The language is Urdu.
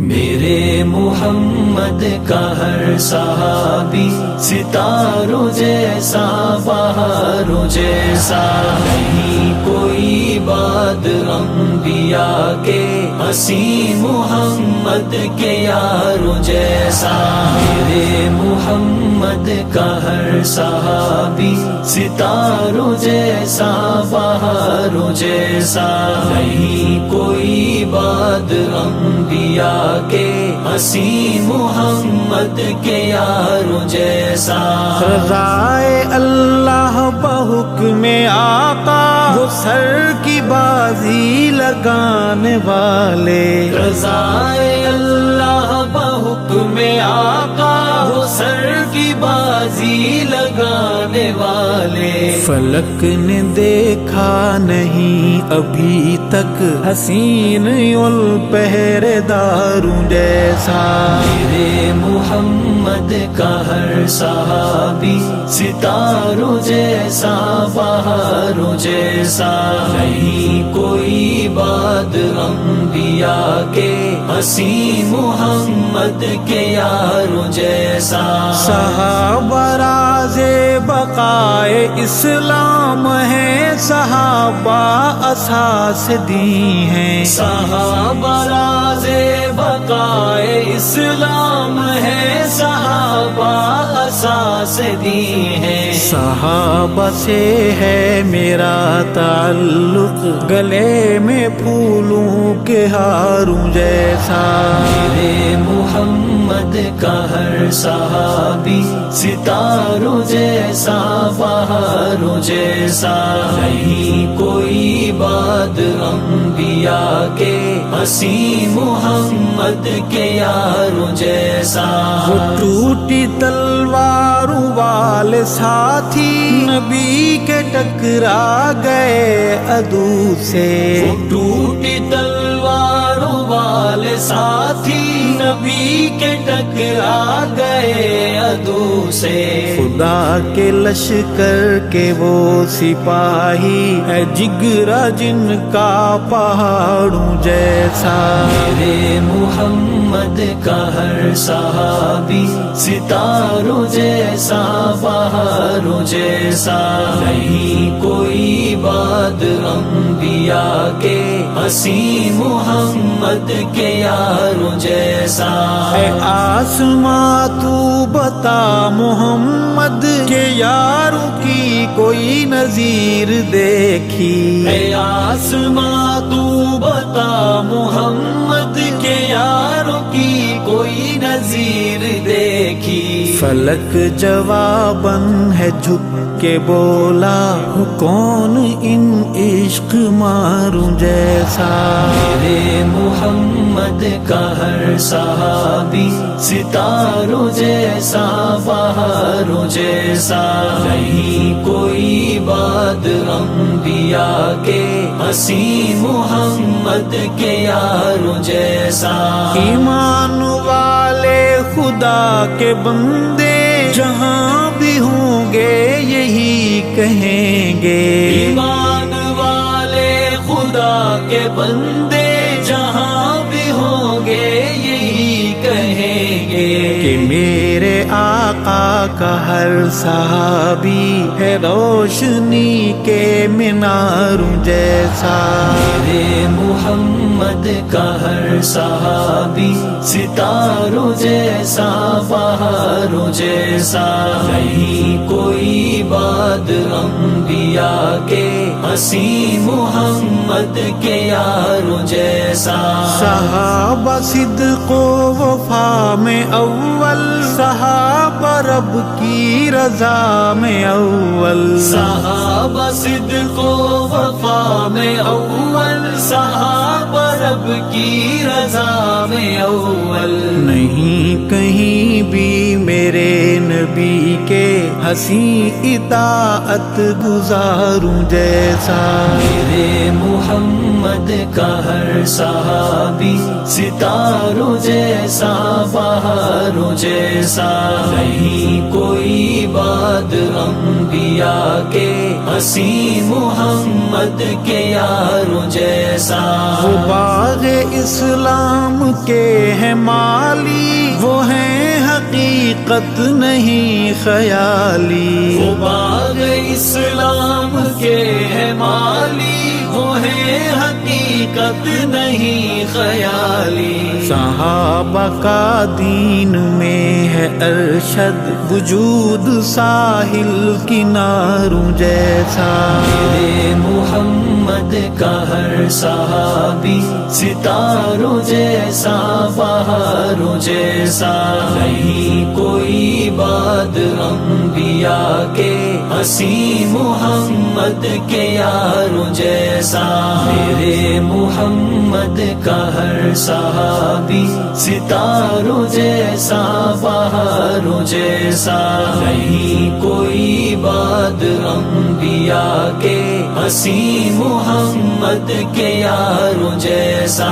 میرے محمد کا ہر صحابی ستاروں جیسا بہاروں جیسا، نہیں کوئی بات انبیاء کے حسین محمد کے یاروں جیسا۔ میرے محمد کا ہر صحابی ستاروں جیسا بہاروں جیسا، نہیں کوئی بات انبیاء کے حسین محمد کے یاروں جیسا۔ رضائے اللہ بحکم آقا، وہ سر کی بازی لگانے والے۔ رضائے اللہ بحکم آقا، وہ سر کی بازی لگانے والے۔ فلک نے دیکھا نہیں ابھی تک حسین الپہرے داروں جیسا۔ میرے محمد کا ہر صحابی ستاروں جیسا بہاروں جیسا، نہیں کوئی بات انبیاء کے حسین محمد کے یاروں جیسا۔ صحابہ راز بقائے اسلام ہے، صحابہ اساس دی ہیں۔ صحابہ راز بقائے اسلام ہے، صحابہ اساس دی ہیں۔ صحابہ سے ہے میرا تعلق، گلے میں پھولوں کے ہاروں جیسا۔ میرے محمد کا ہر صحابی ستاروں جیسا بہاروں جیسا، نہیں کوئی بات انبیاء کے حسین محمد کے یاروں جیسا۔ وہ ٹوٹی تلواروں والے ساتھی نبی کے ٹکرا گئے عدو سے۔ وہ ٹوٹی تلواروں والے ساتھی نبی کے ٹکرا گئے عدو سے۔ خدا کے لشکر کے وہ سپاہی ہے، جگرا جن کا پہاڑوں جیسا۔ میرے محمد کا ہر صحابی ستاروں جیسا بہاروں جیسا، نہیں کوئی بات انبیاء کے حسین محمد کے یاروں جیسا۔ اے آسماں تو بتا محمد کے یاروں کی کوئی نظیر دیکھی۔ اے آسماں تو بتا محمد کے یاروں کی کوئی نظیر دیکھی۔ فلک جواباً ہے جھک کے بولا، کون ان عشق ماروں جیسا۔ میرے محمد کا ہر صحابی ستاروں جیسا بہاروں جیسا، نہیں کوئی بات انبیاء کے حسین محمد کے یاروں جیسا۔ ایمان والے خدا کے بندے جہاں بھی ہوں گے یہی کہیں گے۔ ایمان والے خدا کے بندے جہاں بھی ہوں گے یہی کہیں گے کہ میرے آقا کا ہر صحابی ہے روشنی کے میناروں جیسا۔ میرے محمد کا ہر صحابی ستاروں جیسا بہاروں جیسا، نہیں کوئی بات انبیاء کے حسین محمد کے یاروں جیسا۔ صحابہ صدق و وفا میں اول، صحابہ رب کی رضا میں اول۔ صحابہ صدق و وفا میں اول، صحابہ رب کی رضا میں اول۔ نہیں کہیں بھی میرے میرے نبی کے ہنسی اطاعت گزاروں جیسا، میرے محمد کا ہر صحابی ستاروں جیسا بہاروں جیسا، نہیں کوئی بات انبیاء کے ہنسی محمد کے یاروں جیسا۔ وہ باغ اسلام کے ہیں مالی، وہ ہیں حقیقت نہیں خیالی، وہ باغ اسلام کے ہیں مالی، وہ ہے حقیقت نہیں خیالی۔ صحابہ کا دین میں ہے ارشد، وجود ساحل کناروں جیسا، میرے محمد کا ہر صحابی ستاروں جیسا بہاروں جیسا، نہیں کوئی بات انبیاء کے ہنسی محمد کے یاروں جیسا، میرے محمد کا ہر صحابی ستاروں جیسا بہاروں جیسا، نہیں کوئی بات انبیاء کے ہنسی محمد کے یاروں جیسا۔